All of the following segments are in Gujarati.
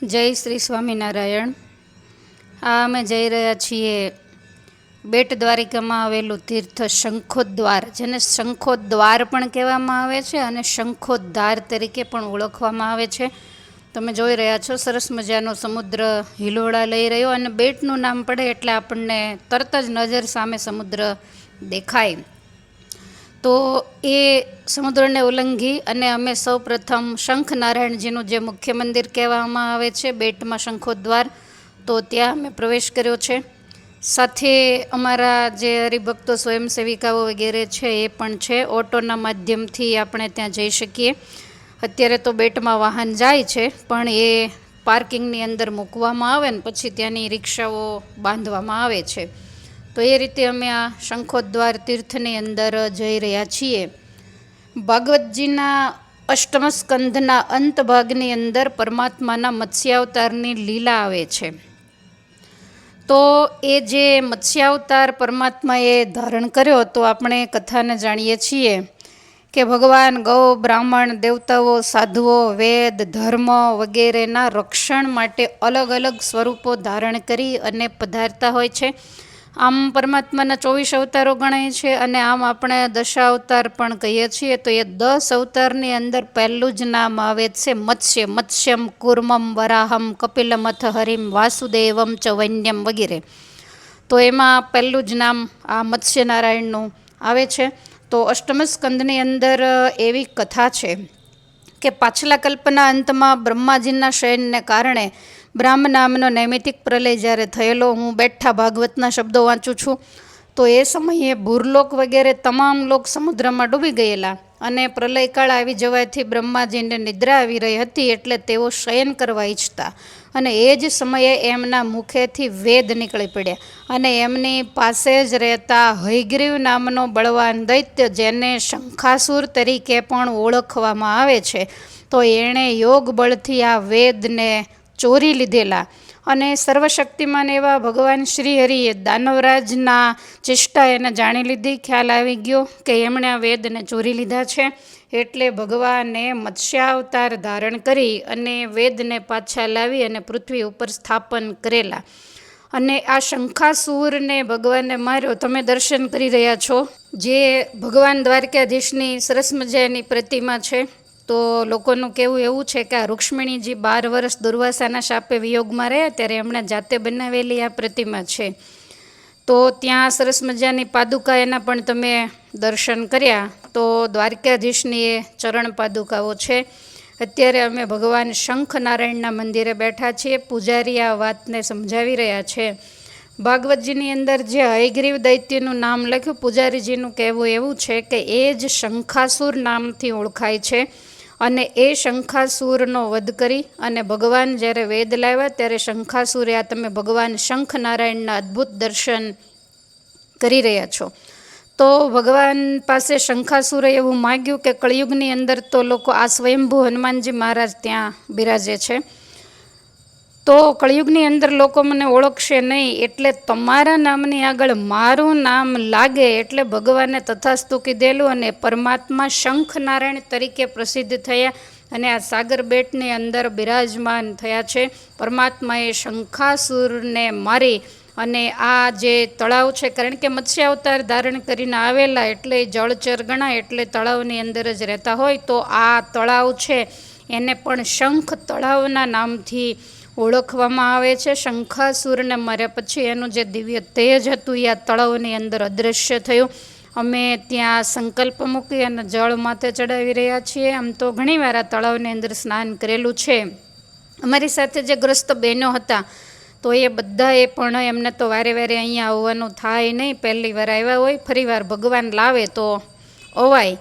જય શ્રી સ્વામિનારાયણ। અમે જઈ રહ્યા છીએ બેટ દ્વારિકામાં આવેલું તીર્થ શંખોદ્વાર, જેને શંખોદ્વાર પણ કહેવામાં આવે છે અને શંખોદ્ધાર તરીકે પણ ઓળખવામાં આવે છે। તમે જોઈ રહ્યા છો સરસ મજાનો સમુદ્ર હિલોળા લઈ રહ્યો, અને બેટનું નામ પડે એટલે આપણને તરત જ નજર સામે સમુદ્ર દેખાય। તો એ સમુદ્રને ઉલ્લંઘી અને અમે સૌ પ્રથમ શંખનારાયણજીનું જે મુખ્ય મંદિર કહેવામાં આવે છે બેટમાં શંખોદ્વાર, તો ત્યાં અમે પ્રવેશ કર્યો છે। સાથે અમારા જે હરિભક્તો સ્વયંસેવિકાઓ વગેરે છે એ પણ છે। ઓટોના માધ્યમથી આપણે ત્યાં જઈ શકીએ। અત્યારે તો બેટમાં વાહન જાય છે, પણ એ પાર્કિંગની અંદર મૂકવામાં આવે ને પછી ત્યાંની રિક્ષાઓ બાંધવામાં આવે છે। તો એ રીતે અમે આ શંખોદ્વાર તીર્થની અંદર જઈ રહ્યા છીએ। ભાગવતજીના અષ્ટમ સ્કંધના અંત ભાગની અંદર પરમાત્માના મત્સ્યાવતારની લીલા આવે છે। તો એ જે મત્સ્યાવતાર પરમાત્માએ ધારણ કર્યો, તો આપણે કથાને જાણીએ છીએ કે ભગવાન ગૌ, બ્રાહ્મણ, દેવતાઓ, સાધુઓ, વેદ, ધર્મ વગેરેના રક્ષણ માટે અલગ અલગ સ્વરૂપો ધારણ કરી અને પધારતા હોય છે। આમ પરમાત્માના 24 અવતારો ગણાય છે, અને આમ આપણે દશાવતાર પણ કહીએ છીએ। તો એ 10 અવતારની અંદર પહેલું જ નામ આવે છે મત્સ્ય। મત્સ્યમ કૂર્મમ વરાહમ કપિલમથ હરિમ વાસુદેવમ ચ વન્યમ વગેરે। તો એમાં પહેલું જ નામ આ મત્સ્યનારાયણનું આવે છે। તો અષ્ટમ સ્કંદની અંદર એવી કથા છે કે પાછલા કલ્પના અંતમાં બ્રહ્માજીના શયનને કારણે બ્રાહ્મ નામનો નૈમિતિક પ્રલય જ્યારે થયેલો, હું બેઠા ભાગવતના શબ્દો વાંચું છું, તો એ સમયે ભૂરલોક વગેરે તમામ લોક સમુદ્રમાં ડૂબી ગયેલા, અને પ્રલયકાળ આવી જવાથી બ્રહ્માજીને નિદ્રા આવી રહી હતી, એટલે તેઓ શયન કરવા ઈચ્છતા, અને એ જ સમયે એમના મુખેથી વેદ નીકળી પડ્યા, અને એમની પાસે જ રહેતા હયગ્રીવ નામનો બળવાન દૈત્ય, જેને શંખાસુર તરીકે પણ ઓળખવામાં આવે છે, તો એણે યોગ બળથી આ વેદને ચોરી લીધેલા, અને સર્વશક્તિમાન એવા ભગવાન શ્રી હરિએ દાનવરાજના ચેષ્ટા એને જાણી લીધી। ખ્યાલ આવી ગયો કે એમણે આ વેદને ચોરી લીધા છે, એટલે ભગવાને મત્સ્યાવતાર ધારણ કરી અને વેદને પાછા લાવી અને પૃથ્વી ઉપર સ્થાપન કરેલા। અને આ શંખાસુરને ભગવાને માર્યો, તમે દર્શન કરી રહ્યા છો, જે ભગવાન દ્વારકાધીશની સરસ મજાની પ્રતિમા છે। તો લોકોનું કહેવું એવું છે કે આ રૂક્ષ્મણીજી 12 વર્ષ દુર્વાસાના શાપે વિયોગમાં રહ્યા ત્યારે એમણે જાતે બનાવેલી આ પ્રતિમા છે। તો ત્યાં સરસ મજાની પાદુકા એના પણ તમે દર્શન કર્યા। તો દ્વારકાધીશની એ ચરણ પાદુકાઓ છે। અત્યારે અમે ભગવાન શંખનારાયણના મંદિરે બેઠા છીએ। પૂજારી આ વાતને સમજાવી રહ્યા છે। ભાગવતજીની અંદર જે હયગ્રીવ દૈત્યનું નામ લખ્યું, પૂજારીજીનું કહેવું એવું છે કે એ જ શંખાસુર નામથી ઓળખાય છે, અને એ શંખાસુરનો વધ કરી અને ભગવાન જ્યારે વેદ લાવ્યા ત્યારે શંખાસુરે, આ તમે ભગવાન શંખનારાયણના અદ્ભુત દર્શન કરી રહ્યા છો। તો ભગવાન પાસે શંખાસુરે એવું માગ્યું કે કળિયુગની અંદર તો લોકો આ સ્વયંભૂ હનુમાનજી મહારાજ ત્યાં બિરાજે છે, તો કળિયુગની અંદર લોકો મને ઓળખશે નહીં, એટલે તમારા નામની આગળ મારું નામ લાગે, એટલે ભગવાને તથાસ્તુ કીધેલું, અને પરમાત્મા શંખનારાયણ તરીકે પ્રસિદ્ધ થયા, અને આ સાગર બેટની અંદર બિરાજમાન થયા છે। પરમાત્માએ શંખાસુરને મારી અને આ જે તળાવ છે, કારણ કે મત્સ્યાવતાર ધારણ કરીને આવેલા એટલે જળચર ગણાય, એટલે તળાવની અંદર જ રહેતા હોય, તો આ તળાવ છે એને પણ શંખ તળાવના નામથી ઓળખવામાં આવે છે। શંખાસુરને માર્યા પછી એનું જે દિવ્ય તેજ હતું એ આ તળાવની અંદર અદૃશ્ય થયું। અમે ત્યાં સંકલ્પ મૂકી અને જળ માથે ચડાવી રહ્યા છીએ। આમ તો ઘણીવાર આ તળાવની અંદર સ્નાન કરેલું છે। અમારી સાથે જે ગ્રસ્ત બહેનો હતા, તો એ બધાએ પણ, એમને તો વારે વારે અહીંયા આવવાનું થાય નહીં, પહેલી વાર આવ્યા હોય, ફરી વાર ભગવાન લાવે તો અવાય,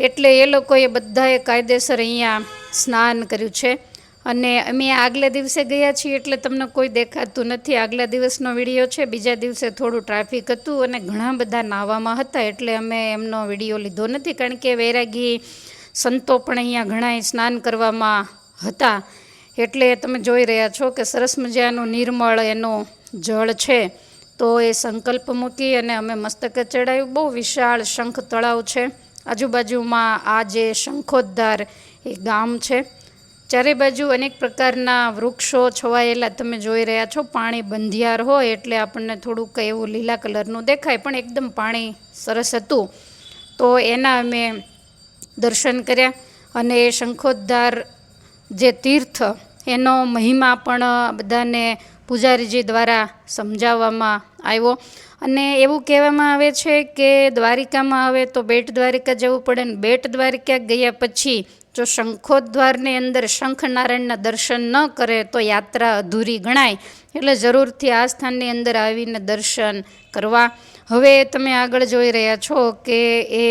એટલે એ લોકોએ બધાએ કાયદેસર અહીંયા સ્નાન કર્યું છે। અને અમે આગલા દિવસે ગયા છીએ એટલે તમને કોઈ દેખાતું નથી, આગલા દિવસનો વિડીયો છે। બીજા દિવસે થોડું ટ્રાફિક હતું અને ઘણા બધા નાવામાં હતા, એટલે અમે એમનો વિડીયો લીધો નથી, કારણ કે વૈરાગી સંતો પણ અહીંયા ઘણાય સ્નાન કરવામાં હતા। એટલે તમે જોઈ રહ્યા છો કે સરસ મજાનું નિર્મળ એનું જળ છે। તો એ સંકલ્પ મૂકી અને અમે મસ્તકે ચડાવ્યું। બહુ વિશાળ શંખ તળાવ છે। આજુબાજુમાં આ જે શંખોદ્ધાર એ ગામ છે, ચારે બાજુ અનેક પ્રકારના વૃક્ષો છવાયેલા તમે જોઈ રહ્યા છો. પાણી બંધિયાર હોય એટલે આપણને થોડુંક એવું લીલા કલરનું દેખાય, પણ એકદમ પાણી સરસ હતું. તો એના અમે દર્શન કર્યા. અને એ શંખોદ્ધાર જે તીર્થ એનો મહિમા પણ બધાને પૂજારીજી દ્વારા સમજાવવામાં આવ્યો. અને એવું કહેવામાં આવે છે કે દ્વારિકામાં આવે તો બેટ દ્વારિકા જવું પડે, ને બેટ દ્વારિકા ગયા પછી જો શંખોદ્વારની અંદર શંખનારાયણના દર્શન ન કરે તો યાત્રા અધૂરી ગણાય. એટલે જરૂરથી આ સ્થાનની અંદર આવીને દર્શન કરવા. હવે તમે આગળ જોઈ રહ્યા છો કે એ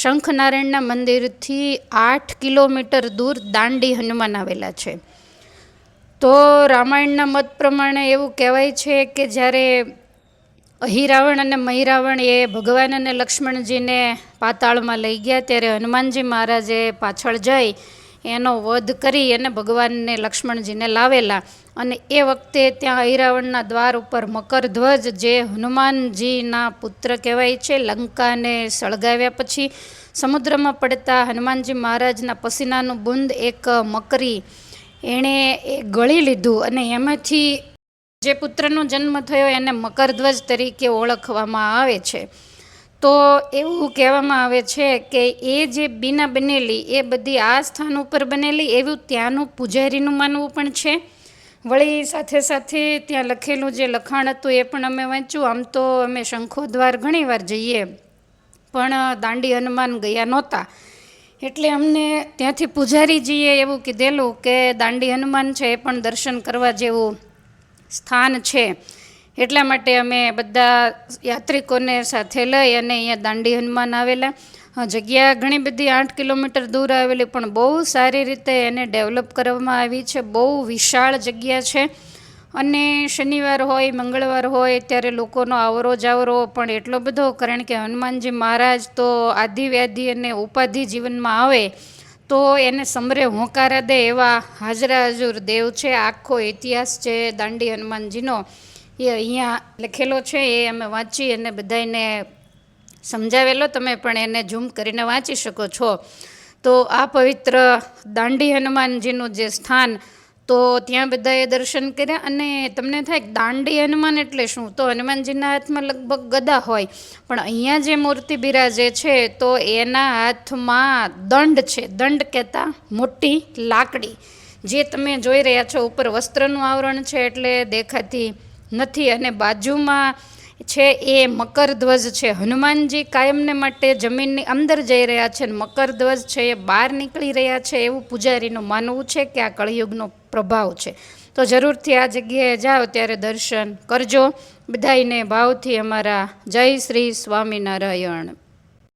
શંખનારાયણના મંદિરથી 8 કિલોમીટર દૂર દાંડી હનુમાન આવેલા છે. તો રામાયણના મત પ્રમાણે એવું કહેવાય છે કે જ્યારે અહિરાવણ અને મહિરાવણ એ ભગવાન અને લક્ષ્મણજીને પાતાળમાં લઈ ગયા ત્યારે હનુમાનજી મહારાજે પાછળ જઈ એનો વધ કરી અને ભગવાનને લક્ષ્મણજીને લાવેલા. અને એ વખતે ત્યાં અહિરાવણના દ્વાર ઉપર મકરધ્વજ, જે હનુમાનજીના પુત્ર કહેવાય છે, લંકાને સળગાવ્યા પછી સમુદ્રમાં પડતા હનુમાનજી મહારાજના પસીનાનું બુંદ એક મકરી એણે એ ગળી લીધું અને એમાંથી જે પુત્રનો જન્મ થયો એને મકરધ્વજ તરીકે ઓળખવામાં આવે છે. તો એવું કહેવામાં આવે છે કે એ જે બીના બનેલી એ બધી આ સ્થાન ઉપર બનેલી એવું ત્યાંનું પૂજારીનું માનવું પણ છે. વળી સાથે સાથે ત્યાં લખેલું જે લખાણ હતું એ પણ અમે વાંચ્યું. આમ તો અમે શંખોદ્વાર ઘણીવાર જઈએ પણ દાંડી હનુમાન ગયા નહોતા, એટલે અમને ત્યાંથી પૂજારીજીએ એવું કીધેલું કે દાંડી હનુમાન છે એ પણ દર્શન કરવા જેવું સ્થાન છે. એટલા માટે અમે બધા યાત્રિકોને સાથે લઈ અને અહીંયા દાંડી હનુમાન આવેલા. જગ્યા ઘણી બધી 8 કિલોમીટર દૂર આવેલી, પણ બહુ સારી રીતે એને ડેવલપ કરવામાં આવી છે. બહુ વિશાળ જગ્યા છે. અને શનિવાર હોય, મંગળવાર હોય ત્યારે લોકોનો આવરો જાવરો પણ એટલો બધો, કારણ કે હનુમાનજી મહારાજ તો આદિ વ્યાધિ અને ઉપાધિ જીવનમાં આવે તો એને સમરે હોંકારા દે એવા હાજરા હજુર દેવ છે. આખો ઇતિહાસ છે દાંડી હનુમાનજીનો એ અહીંયા લખેલો છે. એ અમે વાંચી અને બધાને સમજાવેલો. તમે પણ એને ઝૂમ કરીને વાંચી શકો છો. તો આ પવિત્ર દાંડી હનુમાનજીનું જે સ્થાન, તો ત્યાં બધાએ દર્શન કર્યા. અને તમને થાય દાંડી હનુમાન એટલે શું, તો હનુમાનજીના હાથમાં લગભગ ગદા હોય, પણ અહીંયા જે મૂર્તિ બિરાજે છે તો એના હાથમાં દંડ છે. દંડ કહેતા મોટી લાકડી, જે તમે જોઈ રહ્યા છો. ઉપર વસ્ત્રનું આવરણ છે એટલે દેખાતી નથી. અને બાજુમાં છે એ મકરધ્વજ છે. હનુમાનજી કાયમને માટે જમીનની અંદર જઈ રહ્યા છે, મકરધ્વજ છે એ બહાર નીકળી રહ્યા છે, એવું પૂજારીનું માનવું છે કે આ કળિયુગનો પ્રભાવ છે. તો જરૂરથી આ જગ્યાએ જાઓ ત્યારે દર્શન કરજો. બધાઈને ભાવથી અમારા જય શ્રી સ્વામિનારાયણ.